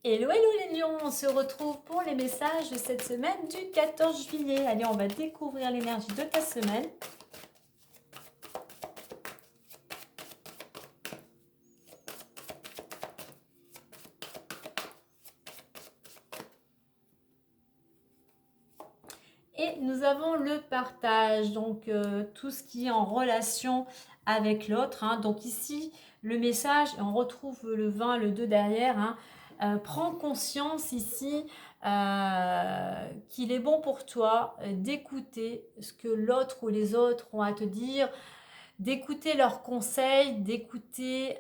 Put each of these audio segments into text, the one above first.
Hello, hello les lions, on se retrouve pour les messages de cette semaine du 14 juillet. Allez, on va découvrir l'énergie de ta semaine. Et nous avons le partage, donc tout ce qui est en relation avec l'autre. Donc ici, le message, on retrouve le 20, le 2 derrière. Prends conscience ici qu'il est bon pour toi d'écouter ce que l'autre ou les autres ont à te dire, d'écouter leurs conseils, d'écouter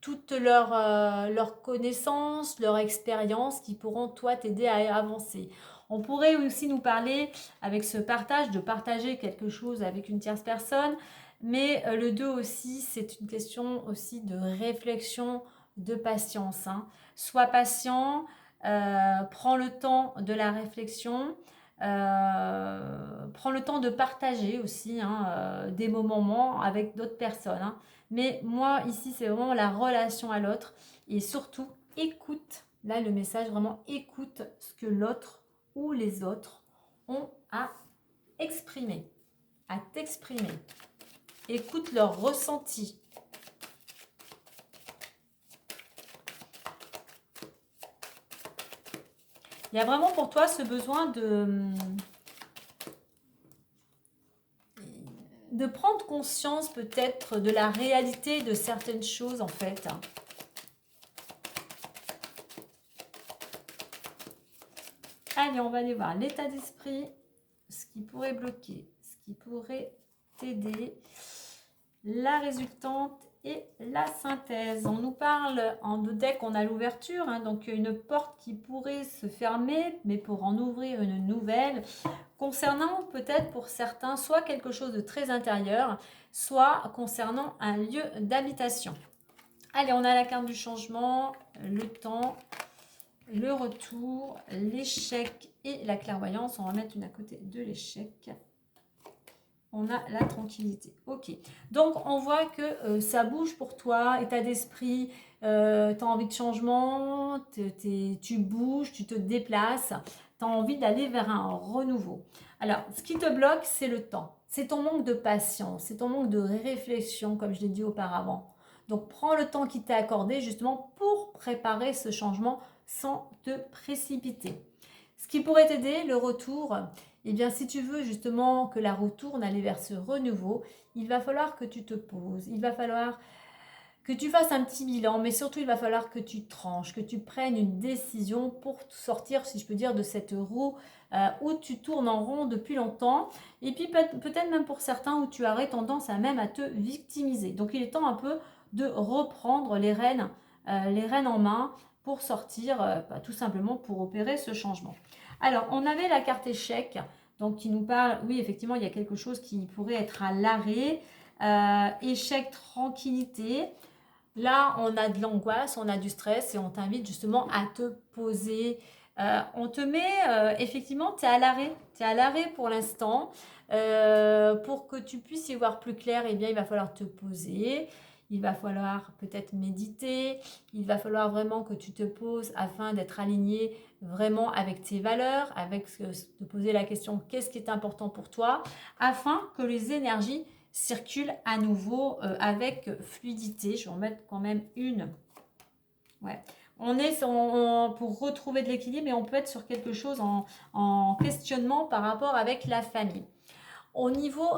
toutes leurs connaissances, leurs expériences qui pourront toi t'aider à avancer. On pourrait aussi nous parler avec ce partage, de partager quelque chose avec une tierce personne, mais le 2 aussi, c'est une question aussi de réflexion, de patience. Sois patient, prends le temps de la réflexion, prends le temps de partager aussi des moments avec d'autres personnes. Mais moi, ici, c'est vraiment la relation à l'autre. Et surtout, écoute. Là, le message, vraiment, écoute ce que l'autre ou les autres ont à exprimer, à t'exprimer. Écoute leur ressenti. Il y a vraiment pour toi ce besoin de prendre conscience peut-être de la réalité de certaines choses en fait. Allez, on va aller voir l'état d'esprit, ce qui pourrait bloquer, ce qui pourrait t'aider, la résultante et la synthèse. On nous parle en deux decks, on a l'ouverture, donc une porte qui pourrait se fermer, mais pour en ouvrir une nouvelle, concernant peut-être pour certains soit quelque chose de très intérieur, soit concernant un lieu d'habitation. Allez, on a la carte du changement, le temps, le retour, l'échec et la clairvoyance. On va mettre une à côté de l'échec. On a la tranquillité. Ok. Donc, on voit que ça bouge pour toi, état d'esprit, tu as envie de changement, tu bouges, tu te déplaces, tu as envie d'aller vers un renouveau. Alors, ce qui te bloque, c'est le temps. C'est ton manque de patience, c'est ton manque de réflexion, comme je l'ai dit auparavant. Donc, prends le temps qui t'est accordé justement pour préparer ce changement sans te précipiter. Ce qui pourrait t'aider, le retour, eh bien, si tu veux justement que la roue tourne, aller vers ce renouveau, il va falloir que tu te poses, il va falloir que tu fasses un petit bilan, mais surtout il va falloir que tu tranches, que tu prennes une décision pour sortir, si je peux dire, de cette roue où tu tournes en rond depuis longtemps, et puis peut-être même pour certains où tu aurais tendance à même à te victimiser. Donc il est temps un peu de reprendre les rênes en main pour sortir, tout simplement pour opérer ce changement. Alors, on avait la carte échec, donc qui nous parle, oui, effectivement, il y a quelque chose qui pourrait être à l'arrêt. Échec, tranquillité. Là, on a de l'angoisse, on a du stress et on t'invite justement à te poser. On te met, effectivement, tu es à l'arrêt. Tu es à l'arrêt pour l'instant. Pour que tu puisses y voir plus clair, eh bien, il va falloir te poser. Il va falloir peut-être méditer. Il va falloir vraiment que tu te poses afin d'être aligné vraiment avec tes valeurs, avec te poser la question qu'est-ce qui est important pour toi, afin que les énergies circulent à nouveau avec fluidité. Je vais en mettre quand même une. Ouais. On est pour retrouver de l'équilibre et on peut être sur quelque chose en questionnement par rapport avec la famille. Au niveau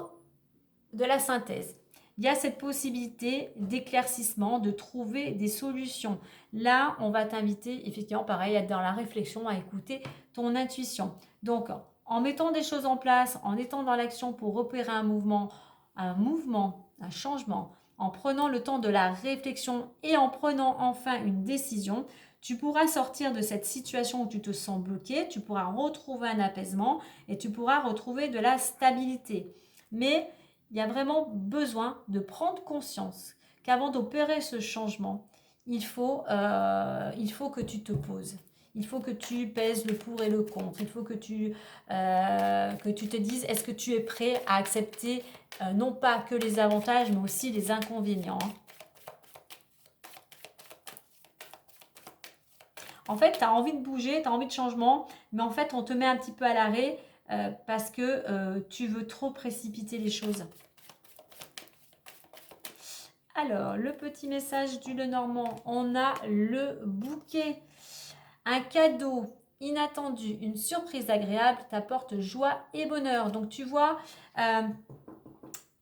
de la synthèse, il y a cette possibilité d'éclaircissement, de trouver des solutions. Là, on va t'inviter, effectivement, pareil, à être dans la réflexion, à écouter ton intuition. Donc, en mettant des choses en place, en étant dans l'action pour opérer un mouvement, un changement, en prenant le temps de la réflexion et en prenant enfin une décision, tu pourras sortir de cette situation où tu te sens bloqué, tu pourras retrouver un apaisement et tu pourras retrouver de la stabilité. Mais il y a vraiment besoin de prendre conscience qu'avant d'opérer ce changement, il faut que tu te poses. Il faut que tu pèses le pour et le contre. Il faut que tu te dises, est-ce que tu es prêt à accepter non pas que les avantages, mais aussi les inconvénients. En fait, tu as envie de bouger, tu as envie de changement, mais en fait, on te met un petit peu à l'arrêt parce que tu veux trop précipiter les choses. Alors, le petit message du Lenormand, on a le bouquet. Un cadeau inattendu, une surprise agréable t'apporte joie et bonheur. Donc, tu vois,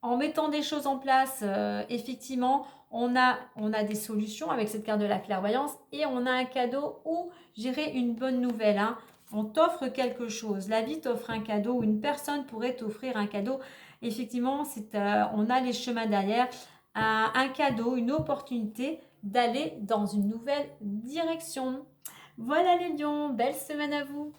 en mettant des choses en place, effectivement, on a des solutions avec cette carte de la clairvoyance et on a un cadeau ou, j'irai une bonne nouvelle. Hein. On t'offre quelque chose. La vie t'offre un cadeau ou une personne pourrait t'offrir un cadeau. Effectivement, on a les chemins derrière. Un cadeau, une opportunité d'aller dans une nouvelle direction. Voilà les lions, belle semaine à vous.